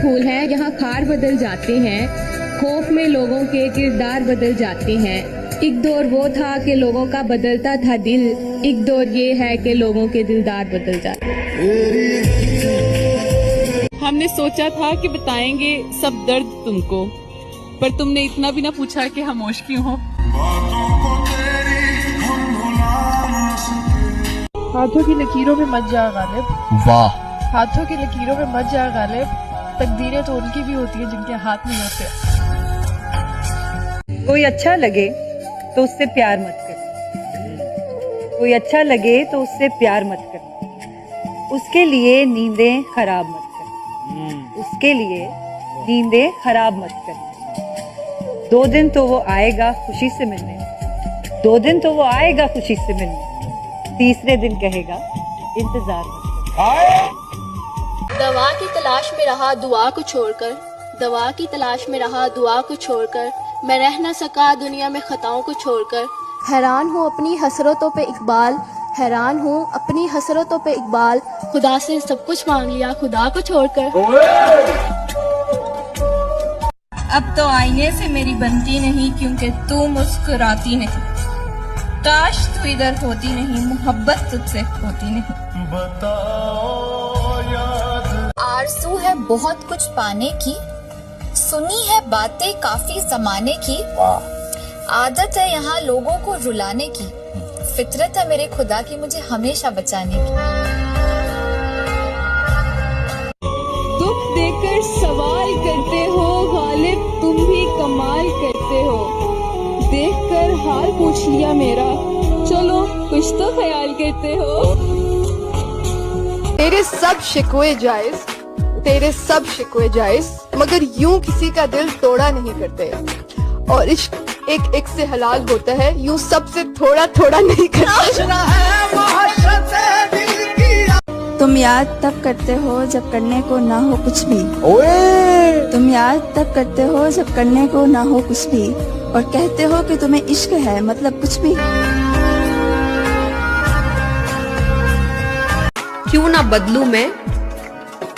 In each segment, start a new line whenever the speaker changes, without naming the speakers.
फूल हैं, यहाँ खार बदल जाते हैं, खौफ में लोगों के किरदार बदल जाते हैं। एक दौर वो था कि लोगों का बदलता था दिल, एक दौर ये है कि लोगों के दिलदार बदल जाते हैं।
हमने सोचा था कि बताएंगे सब दर्द तुमको, पर तुमने इतना भी ना पूछा कि खामोश क्यों हो।
हाथों की लकीरों में मत जा गालिब।
वाह।
हाथों की लकीरों में मत जा गालिब, तकदीरें तो उनकी भी होती हैं जिनके हाथ नहीं होते।
कोई अच्छा लगे तो उससे प्यार मत कर, कोई अच्छा लगे तो उससे प्यार मत कर, उसके लिए नींदें खराब मत कर, उसके लिए नींदें खराब मत कर। 2 दिन तो वो आएगा खुशी से मिलने, 2 दिन तो वो आएगा खुशी से मिलने, तीसरे दिन कहेगा इंतजार मत कर।
दवा की तलाश में रहा दुआ को छोड़कर, दवा की तलाश में रहा दुआ को छोड़कर, मैं रह न सका दुनिया में खताओं को छोड़कर। हैरान हूँ अपनी हसरतों पे इकबाल, हैरान हूँ अपनी हसरतों पे इकबाल, खुदा से सब कुछ मांग लिया खुदा को छोड़कर।
अब तो आईने से मेरी बनती नहीं क्योंकि तू मुस्कुराती नहीं, काश तू इधर होती नहीं, मोहब्बत तुझसे होती नहीं।
आरज़ू है बहुत कुछ पाने की, सुनी है बातें काफी जमाने की, आदत है यहाँ लोगों को रुलाने की, फितरत है मेरे खुदा की मुझे हमेशा बचाने की।
दुख देकर सवाल करते हो गालिब, तुम भी कमाल करते हो, देखकर हाल पूछ लिया मेरा, चलो कुछ तो ख्याल करते हो।
तेरे सब शिकवे जायज, तेरे सब शिकवे जायज, मगर यूं किसी का दिल तोड़ा नहीं करते, और इश्क एक एक से हलाल होता है, यूं सबसे थोड़ा थोड़ा नहीं करते।
तुम याद तब करते हो जब करने को ना हो कुछ भी, तुम याद तब करते हो जब करने को ना हो कुछ भी, और कहते हो कि तुम्हें इश्क है मतलब कुछ भी।
क्यों ना बदलूं मैं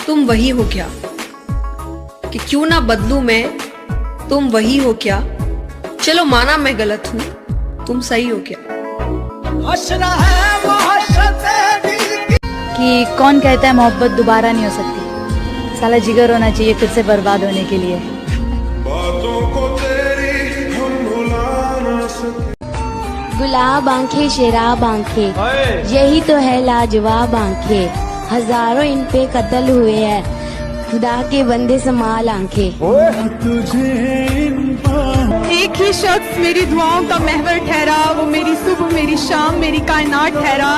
तुम वही हो क्या, कि क्यों ना बदलूं मैं तुम वही हो क्या, चलो माना मैं गलत हूँ तुम सही हो क्या।
कि कौन कहता है मोहब्बत दोबारा नहीं हो सकती, साला जिगर होना चाहिए फिर से बर्बाद होने के लिए।
गुलाब आंखें शराब आंखें, यही तो है लाजवाब आंखें, हजारों इन पे कत्ल हुए हैं, खुदा के बंदे संभाल आंखें।
एक ही शख्स मेरी दुआओं का महवर ठहरा, वो मेरी सुबह मेरी शाम मेरी कायनात ठहरा,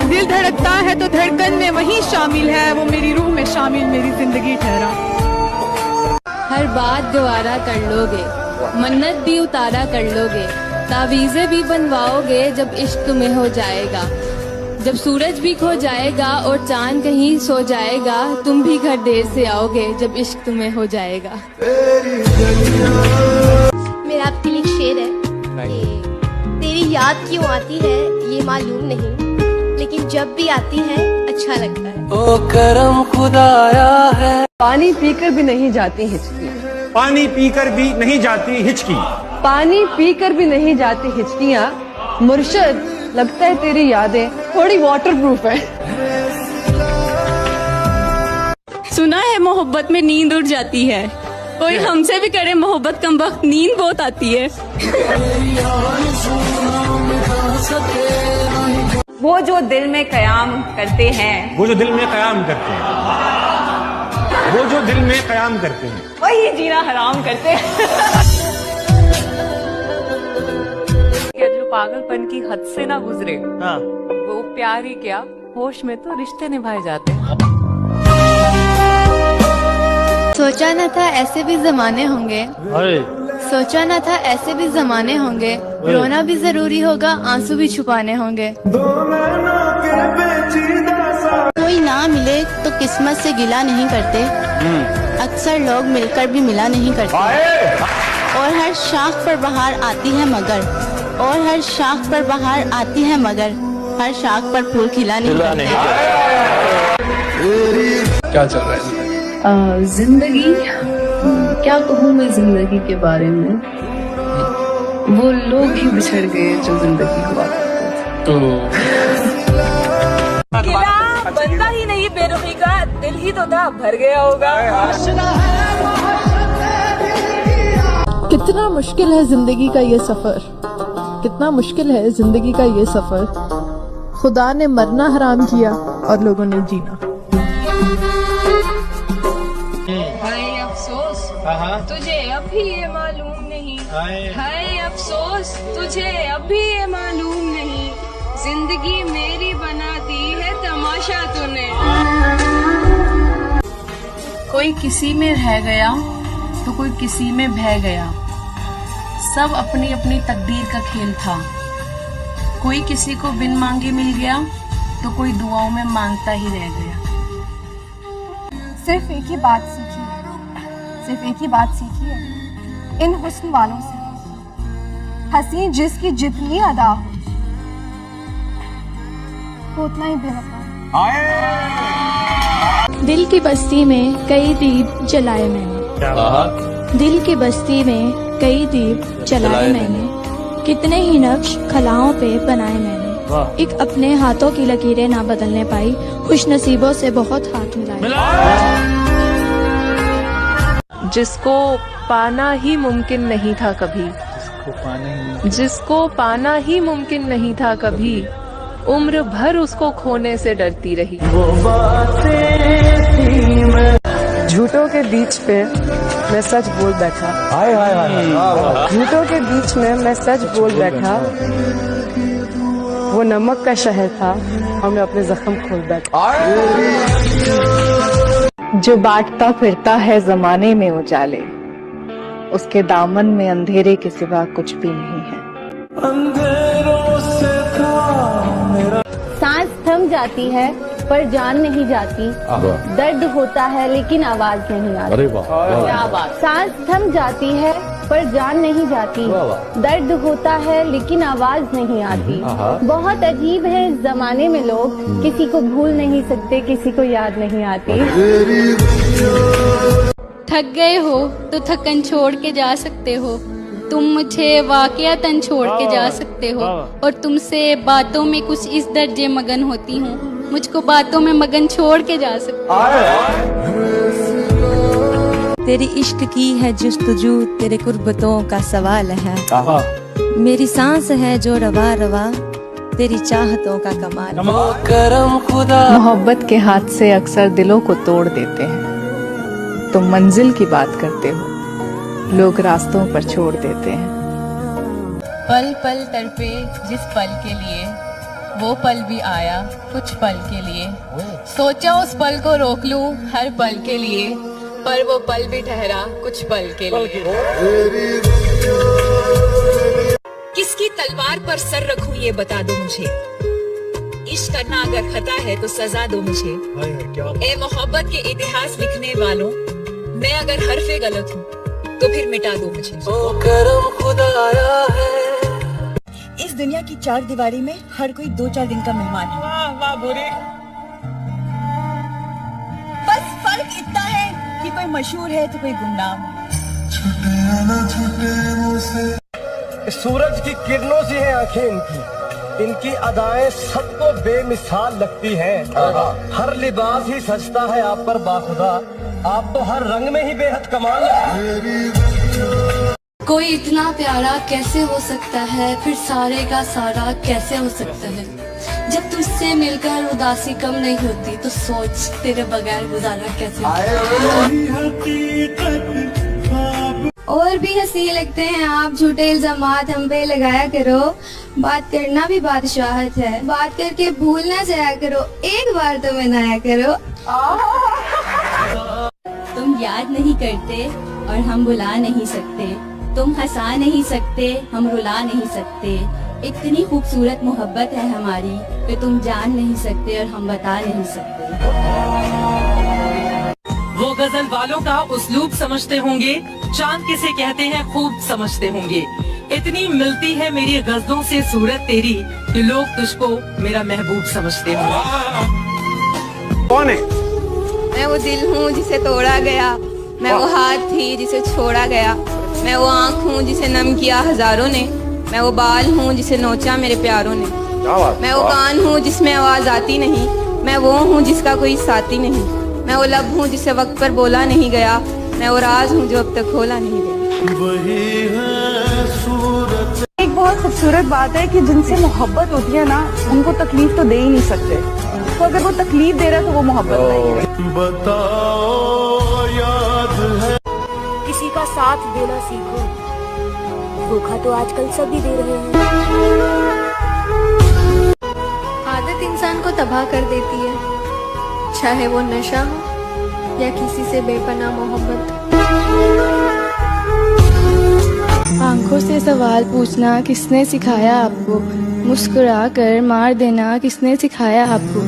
दिल धड़कता है तो धड़कन में वही शामिल है, वो मेरी रूह में शामिल मेरी जिंदगी ठहरा। हर बात गवारा कर लोगे, मन्नत भी उतारा कर लोगे, तावीज़ें भी बनवाओगे जब इश्क तुम्हें हो जाएगा, जब सूरज भी खो जाएगा और चांद कहीं सो जाएगा, तुम भी घर देर से आओगे जब इश्क तुम्हें हो जाएगा।
मेरा आपके लिए शेर है कि तेरी याद क्यों आती है ये मालूम नहीं, लेकिन जब भी आती है अच्छा लगता है।
ओ करम खुदाया है।
पानी पीकर भी नहीं जाती हिचकी,
पानी पीकर भी नहीं जाती हिचकी,
पानी पीकर भी नहीं जाती हिचकियाँ, मुर्शद लगता है तेरी यादें थोड़ी वाटरप्रूफ है।
सुना है मोहब्बत में नींद उड़ जाती है, कोई हमसे भी करे मोहब्बत कम वक्त नींद बहुत आती है।
वो जो दिल में कयाम करते हैं,
वो जो दिल में कयाम करते हैं, वो जो दिल में कयाम करते हैं,
वही जीना हराम करते हैं।
जो पागलपन की हद से ना गुजरे,
हाँ।
वो प्यार ही क्या होश में तो रिश्ते निभाए जाते हैं।
सोचा न था ऐसे भी जमाने होंगे, सोचा न था ऐसे भी जमाने होंगे, रोना भी जरूरी होगा आंसू भी छुपाने होंगे। कोई ना मिले तो किस्मत से गिला नहीं करते, अक्सर लोग मिलकर भी मिला नहीं करते, और हर शाख पर बहार आती है मगर, और हर शाख पर बहार आती है मगर, हर शाख पर फूल खिला नहीं करते।
क्या चल रहा है?
जिंदगी, क्या कहूँ मैं जिंदगी के बारे में। वो लोग ही बिछड़ गए जो जिंदगी हुआ करते थे।
बनता ही नहीं बेरुखी का, दिल ही तो था भर गया होगा।
कितना मुश्किल है जिंदगी का ये सफर, कितना मुश्किल है जिंदगी का ये सफर। खुदा ने मरना हराम किया और लोगों ने जीना।
हाय अफसोस तुझे अभी ये मालूम नहीं, हाय अफसोस तुझे अभी ये मालूम नहीं, जिंदगी मेरी बना दी है तमाशा तूने।
कोई किसी में रह गया तो कोई किसी में बह गया, सब अपनी अपनी तकदीर का खेल था। कोई किसी को बिन मांगे मिल गया तो कोई दुआओं में मांगता ही रह गया।
सिर्फ एक ही बात सीखी है, सिर्फ एक ही बात सीखी है इन हुस्न वालों से, हंसी जिसकी जितनी अदा हो वो उतना ही बेवफा।
दिल की बस्ती में कई दीप जलाए मैंने, दिल की बस्ती में कई दीप जलाए मैंने, कितने ही नक्श खलाओं पे बनाए मैंने, एक अपने हाथों की लकीरें ना बदलने पाई, खुश नसीबों से बहुत हाथ मिलाए।
जिसको पाना ही मुमकिन नहीं था कभी, जिसको पाना ही मुमकिन नहीं था कभी, उम्र भर उसको खोने से डरती रही।
झूठों के बीच पे मैं सच बोल बैठा, झूठों के बीच में मैं सच बोल बैठा, वो नमक का शहर था, हमने अपने जख्म खोल बैठा। जो बांटता फिरता है जमाने में उजाले, उसके दामन में अंधेरे के सिवा कुछ भी नहीं है।
सांस थम जाती है पर जान नहीं जाती, दर्द होता है लेकिन आवाज नहीं आती। क्या बात। सांस थम जाती है पर जान नहीं जाती, दर्द होता है लेकिन आवाज नहीं आती। बहुत अजीब है इस जमाने में लोग, किसी को भूल नहीं सकते, किसी को याद नहीं आती।
थक गए हो तो थकन छोड़ के जा सकते हो, तुम मुझे वाकयातन छोड़ के जा सकते हो, और तुमसे बातों में कुछ इस दर्जे मगन होती हूँ, मुझको बातों में मगन छोड़ के जा सकते हो।
तेरी इश्क की है जुस्तजू, तेरे कुर्बतों का सवाल है, मेरी सांस है जो रवा रवा, तेरी चाहतों का कमाल।
मोहब्बत के हाथ से अक्सर दिलों को तोड़ देते हैं, तुम मंजिल की बात करते हो, लोग रास्तों पर छोड़ देते हैं।
पल पल तड़पे जिस पल के लिए, वो पल भी आया कुछ पल के लिए, सोचा उस पल को रोक लूं हर पल के लिए, पर वो पल भी ठहरा कुछ पल के लिए।
किसकी तलवार पर सर रखूं ये बता दो मुझे, इश्क करना अगर खता है तो सजा दो मुझे। ए मोहब्बत के इतिहास लिखने वालों, मैं अगर हरफे गलत हूँ तो फिर मिटा दो मुझे।
करम खुदा आया है।
इस दुनिया की चार दीवारी में हर कोई 2-4 दिन का मेहमान है।
वाह बुरे।
बस फर्क इतना है कि कोई मशहूर है तो कोई गुमनाम।
सूरज की किरणों से है आंखें इनकी, इनकी अदाएं सबको बेमिसाल लगती हैं। हर लिबास ही सजता है आप पर बाखुदा, आप तो हर रंग में ही बेहद कमाल लगती।
कोई इतना प्यारा कैसे हो सकता है, फिर सारे का सारा कैसे हो सकता है। जब तुझसे मिलकर उदासी कम नहीं होती तो सोच तेरे बगैर गुजारा कैसे
और भी हंसी लगते हैं आप, झूठे इल्जामात हम पे लगाया करो, बात करना भी बादशाहत है, बात करके भूल ना जाया करो, एक बार तो मनाया करो।
तुम याद नहीं करते और हम बुला नहीं सकते, तुम हंसा नहीं सकते हम रुला नहीं सकते, इतनी खूबसूरत मोहब्बत है हमारी कि तुम जान नहीं सकते और हम बता नहीं सकते।
वो गजल वालों का उस्लूब समझते होंगे, चांद किसे कहते हैं खूब समझते होंगे, इतनी मिलती है मेरी गजलों से सूरत तेरी कि लोग तुझको मेरा महबूब समझते होंगे।
कौन है?
मैं वो दिल हूँ जिसे तोड़ा गया, मैं वो हाथ थी जिसे छोड़ा गया, मैं वो आँख हूँ जिसे नम किया हजारों ने, मैं वो बाल हूँ जिसे नोचा मेरे प्यारों ने, मैं वो कान हूँ जिसमें आवाज आती नहीं, मैं वो हूँ जिसका कोई साथी नहीं, मैं वो लब हूँ जिसे वक्त पर बोला नहीं गया, मैं वो राज हूँ जो अब तक खोला नहीं गया।
एक बहुत खूबसूरत बात है कि जिनसे मोहब्बत होती है ना, उनको तकलीफ तो दे ही नहीं सकते, तो अगर वो तकलीफ दे रहा है तो वो मोहब्बत नहीं है।
बताओ याद है
किसी का साथ देना सीखो, धोखा तो आजकल सभी दे रहे हैं।
आदत इंसान को तबाह कर देती है, चाहे वो नशा हो या किसी से बेपनाह मोहब्बत।
आंखों से सवाल पूछना किसने सिखाया आपको, मुस्कुरा कर मार देना किसने सिखाया आपको,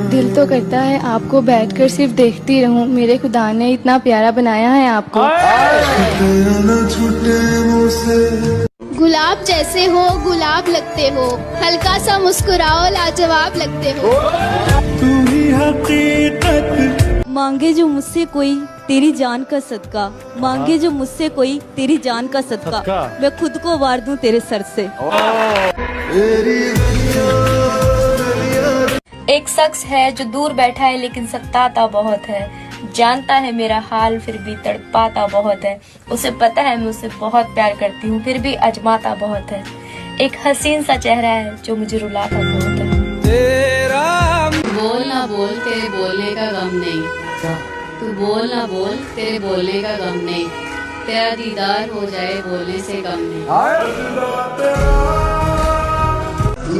दिल तो करता है आपको बैठकर सिर्फ देखती रहूं, मेरे खुदा ने इतना प्यारा बनाया है आपको।
गुलाब जैसे हो गुलाब लगते हो, हल्का सा मुस्कुराओ लाजवाब लगते हो।
मांगे जो मुझसे कोई तेरी जान का सदका, मांगे जो मुझसे कोई तेरी जान का सदका, मैं खुद को वार दूं तेरे सर से।
एक शख्स है जो दूर बैठा है लेकिन सताता बहुत है, जानता है मेरा हाल फिर भी तड़पाता बहुत है, उसे पता है मैं उसे बहुत प्यार करती हूँ फिर भी अजमाता बहुत है। एक हसीन सा चेहरा है जो मुझे रुलाता बहुत है।
बोल ना बोल तेरे बोलने का गम नहीं, तू बोल ना बोल तेरे बोलने का गम नहीं, तेरा दीदार हो जाए बोलने से गम नहीं।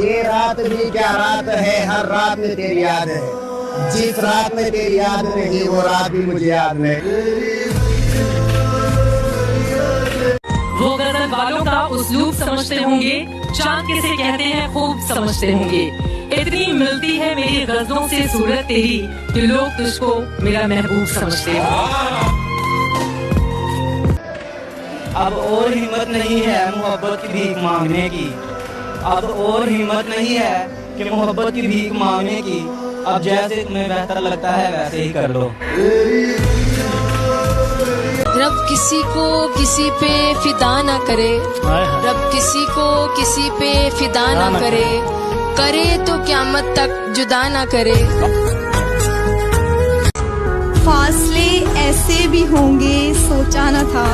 ये रात भी क्या रात है, हर रात में तेरी याद है, जिस रात में तेरी याद नहीं वो रात भी मुझे याद नहीं।
वो गजल वालों का उस्लूब समझते होंगे, चांद किसे कहते हैं खूब समझते होंगे, इतनी मिलती है मेरी गजलों से सूरत तेरी कि लोग तुझको मेरा महबूब समझते हैं।
अब और हिम्मत नहीं है मोहब्बत की भीख मांगने की, अब और हिम्मत नहीं है कि मोहब्बत की भीख मांगने की, अब जैसे तुम्हें बेहतर लगता है वैसे ही कर लो।
रब किसी को किसी पे फिदा ना करे, रब किसी को किसी पे फिदा ना करे, करे तो क़यामत तक जुदा ना करे।
फासले ऐसे भी होंगे सोचा न था,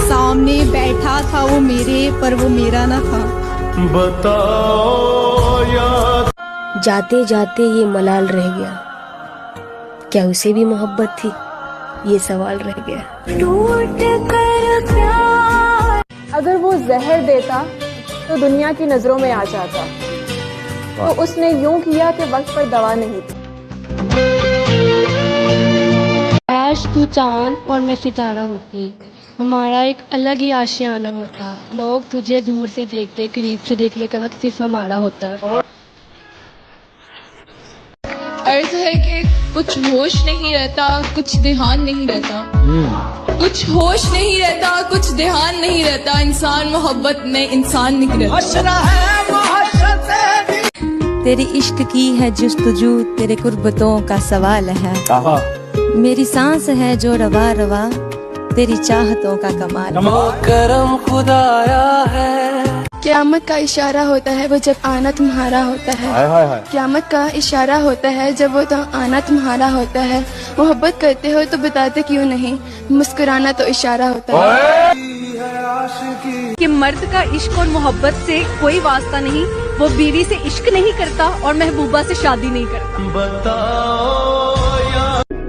सामने बैठा था वो मेरे पर वो मेरा न था।
बताओ याद
जाते जाते ये मलाल रह गया, क्या उसे भी मोहब्बत थी, ये सवाल रह गया।
टूट कर प्यार अगर वो जहर देता तो दुनिया की नजरों में आ जाता, तो उसने यूं किया कि वक्त पर दवा नहीं थी।
काश तू चांद और मैं सितारा होती, हमारा एक अलग ही आशियाना होता, लोग तुझे दूर से देखते करीब से देखने का वक्त सिर्फ हमारा होता है।
अर्ज है कि कुछ होश नहीं रहता कुछ ध्यान नहीं रहता, कुछ होश नहीं रहता कुछ ध्यान नहीं रहता, इंसान मोहब्बत में इंसान नहीं रहता।
तेरी इश्क की है जुस्तजू, तेरे कुर्बतों का सवाल है, मेरी सांस है जो रवा रवा, तेरी चाहतों का कमाल है।
वो करम खुदाया है।
क़यामत का इशारा होता है वो जब आना तुम्हारा होता है, क़यामत का इशारा होता है जब वो तो आना तुम्हारा होता है। मोहब्बत करते हो तो बताते क्यों नहीं, मुस्कुराना तो इशारा होता है।
कि मर्द का इश्क और मोहब्बत से कोई वास्ता नहीं, वो बीवी से इश्क नहीं करता और महबूबा से शादी नहीं करता।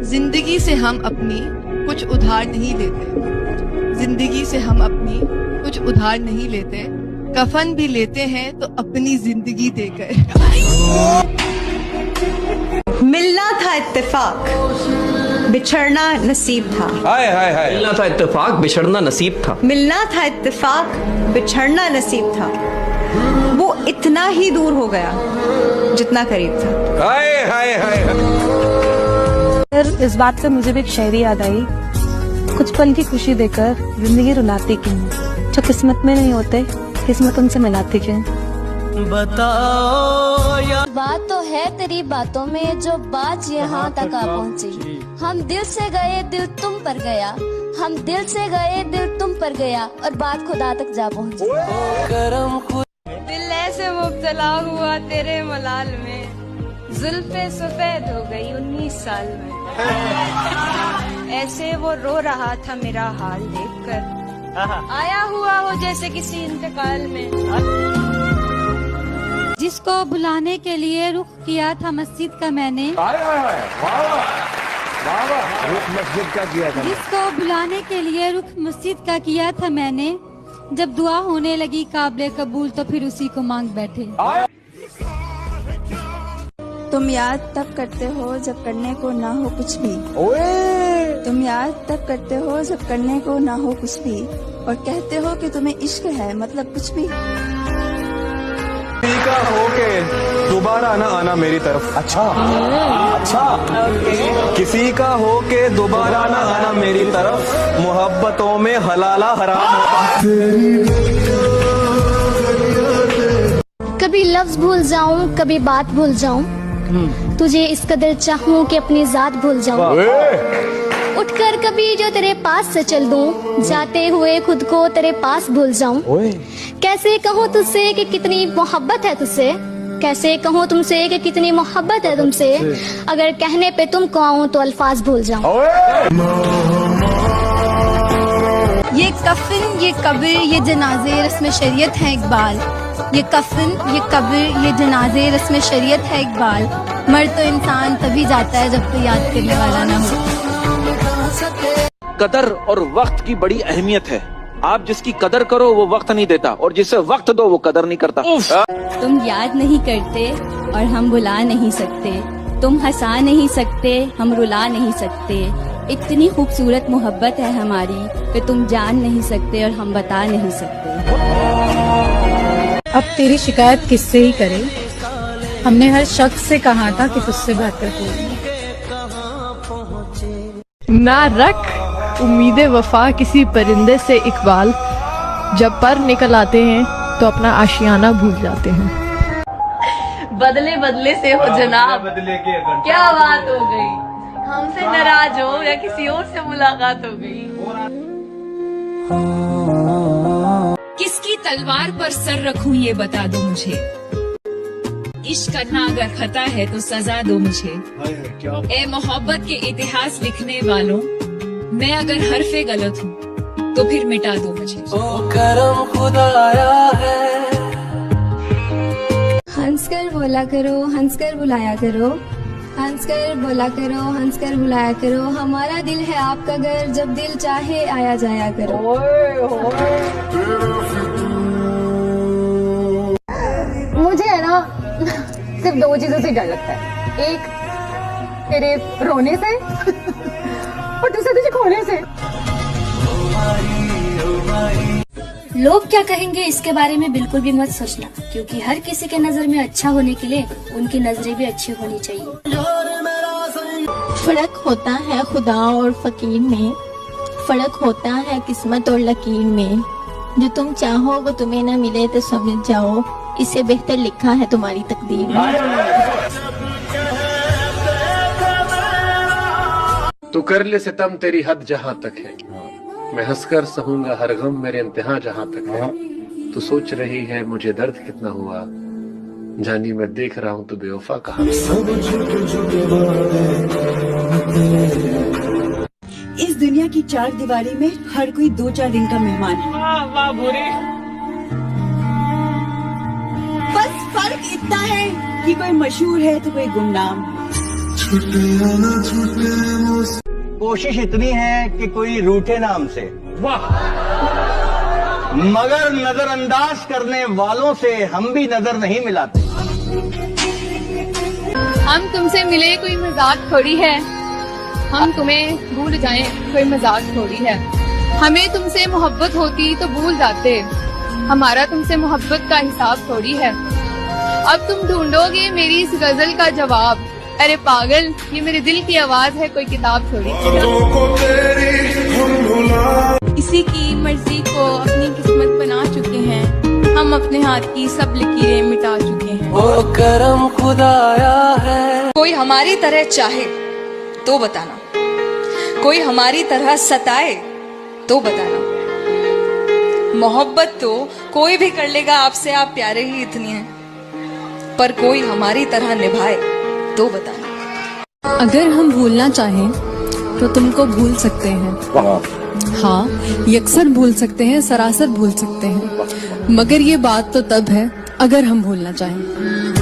जिंदगी से हम अपनी कुछ उधार नहीं लेते, जिंदगी से हम अपनी कुछ उधार नहीं लेते, कफन भी लेते हैं तो अपनी जिंदगी देकर।
मिलना था इत्तेफाक, बिछड़ना नसीब था।
हाय हाय हाय। मिलना था इत्तेफाक बिछड़ना नसीब था,
मिलना था इत्तेफाक, बिछड़ना नसीब था, वो इतना ही दूर हो गया जितना करीब था।
हाय हाय हाय।
फिर इस बात से मुझे भी एक शायरी याद आई, कुछ पल की खुशी देकर जिंदगी रुलाती क्यों, जो किस्मत में नहीं होते किस्मत उनसे मिलाती क्यों।
बताओ
बात तो है तेरी बातों में जो बात यहाँ तक आ पहुँची,
हम दिल से गए दिल तुम पर गया, हम दिल से गए दिल तुम पर गया और बात खुदा तक जा पहुंची।
दिल ऐसे मुब्तला हुआ तेरे मलाल में, जुल्फे सफेद हो गई 19 साल में। ऐसे वो रो रहा था मेरा हाल देखकर, आया हुआ हो जैसे किसी इंतकाल में।
जिसको बुलाने के लिए रुख किया था मस्जिद का मैंने,
रुख मस्जिद का किया था।
जिसको बुलाने के लिए रुख मस्जिद का किया था मैंने, जब दुआ होने लगी काबिल कबूल तो फिर उसी को मांग बैठे।
तुम याद तब करते हो जब करने को ना हो कुछ भी, तुम याद तब करते हो जब करने को ना हो कुछ भी, और कहते हो कि तुम्हें इश्क है मतलब कुछ भी।
किसी का होके दोबारा ना आना मेरी तरफ। अच्छा किसी का होके दोबारा ना आना मेरी तरफ, मोहब्बतों में हलाला हराम होता।
कभी लफ्ज भूल जाऊं कभी बात भूल जाऊं, तुझे इस कदर चाहूं कि अपनी जात भूल जाऊं। उठकर कभी जो तेरे पास से चल दूं, जाते हुए खुद को तेरे पास भूल जाऊं। कैसे कहूँ तुझसे कि कितनी मोहब्बत है तुझसे, कैसे कहूँ तुमसे कि कितनी मोहब्बत है तुमसे, अगर कहने पे तुमको आऊँ तो अल्फाज भूल जाऊं।
ये कफन ये कब्र ये जनाजे रस्म शरीयत है इकबाल, ये कफन ये कब्र ये जनाजे रस्म शरीयत है इकबाल। मर तो इंसान तभी जाता है जब तो याद करने वाला ना हो।
कदर और वक्त की बड़ी अहमियत है। आप जिसकी कदर करो वो वक्त नहीं देता, और जिसे वक्त दो वो कदर नहीं करता।
तुम याद नहीं करते और हम भुला नहीं सकते, तुम हंसा नहीं सकते हम रुला नहीं सकते। इतनी खूबसूरत मोहब्बत है हमारी कि तुम जान नहीं सकते और हम बता नहीं सकते।
अब तेरी शिकायत किससे ही करें, हमने हर शख्स से कहा था कि तुझसे बेहतर कोई
ना रख उम्मीद वफा किसी परिंदे से इकबाल, जब पर निकल आते हैं तो अपना आशियाना भूल जाते हैं।
बदले बदले से हो जनाब, क्या बात हो गई, हमसे नाराज हो या किसी और से मुलाकात हो गई।
किसकी तलवार पर सर रखूं ये बता दो मुझे, इश्क करना अगर खता है तो सजा दो मुझे। ए मोहब्बत के इतिहास लिखने वालों, मैं अगर हरफे गलत हूँ तो फिर मिटा दो मुझे।
करम खुदाया है।
हंसकर बोला करो हंसकर बुलाया करो, हंसकर बोला करो हंसकर बुलाया करो। हमारा दिल है आपका घर, जब दिल चाहे आया जाया करो।
मुझे है ना सिर्फ दो चीजों से डर लगता है, एक तेरे रोने से और दूसरा तुझे खोने से।
लोग क्या कहेंगे इसके बारे में बिल्कुल भी मत सोचना, क्योंकि हर किसी के नजर में अच्छा होने के लिए उनकी नजरें भी अच्छी होनी चाहिए।
फर्क होता है खुदा और फकीर में, फर्क होता है किस्मत और लकीर में। जो तुम चाहो वो तुम्हें न मिले तो समझ जाओ, इससे बेहतर लिखा है तुम्हारी तकदीर में।
तू कर ले सितम तेरी हद जहाँ तक है, मैं हंसकर सहूंगा हर गम मेरे इंतहा जहाँ तक है। तू सोच रही है मुझे दर्द कितना हुआ, जानी मैं देख रहा हूँ तो बेवफा कहाँ।
इस दुनिया की चार दीवारी में हर कोई 2-4 दिन का मेहमान है।
वाह बुरे।
बस फर्क इतना है कि कोई मशहूर है तो कोई गुमनाम।
कोशिश इतनी है कि कोई रूठे नाम से, वाह, मगर नजरअंदाज करने वालों से हम भी नजर नहीं मिलाते।
हम तुमसे मिले कोई मजाक थोड़ी है, हम तुम्हें भूल जाएं कोई मजाक थोड़ी है। हमें तुमसे मोहब्बत होती तो भूल जाते, हमारा तुमसे मोहब्बत का हिसाब थोड़ी है। अब तुम ढूंढोगे मेरी इस गजल का जवाब, अरे पागल ये मेरे दिल की आवाज है, कोई किताब थोड़ी।
किसी की मर्जी को अपनी किस्मत बना चुके हैं, हम अपने हाथ की सब लकीरें मिटा चुके हैं।
वो करम खुदाया है।
कोई हमारी तरह चाहे तो बताना,
कोई हमारी तरह सताए तो बताना। मोहब्बत तो कोई भी कर लेगा आपसे, आप प्यारे ही इतनी हैं, पर कोई हमारी तरह निभाए तो बताना।
अगर हम भूलना चाहें तो तुमको भूल सकते हैं। हाँ, यकसर भूल सकते हैं, सरासर भूल सकते हैं, मगर ये बात तो तब है अगर हम भूलना चाहें।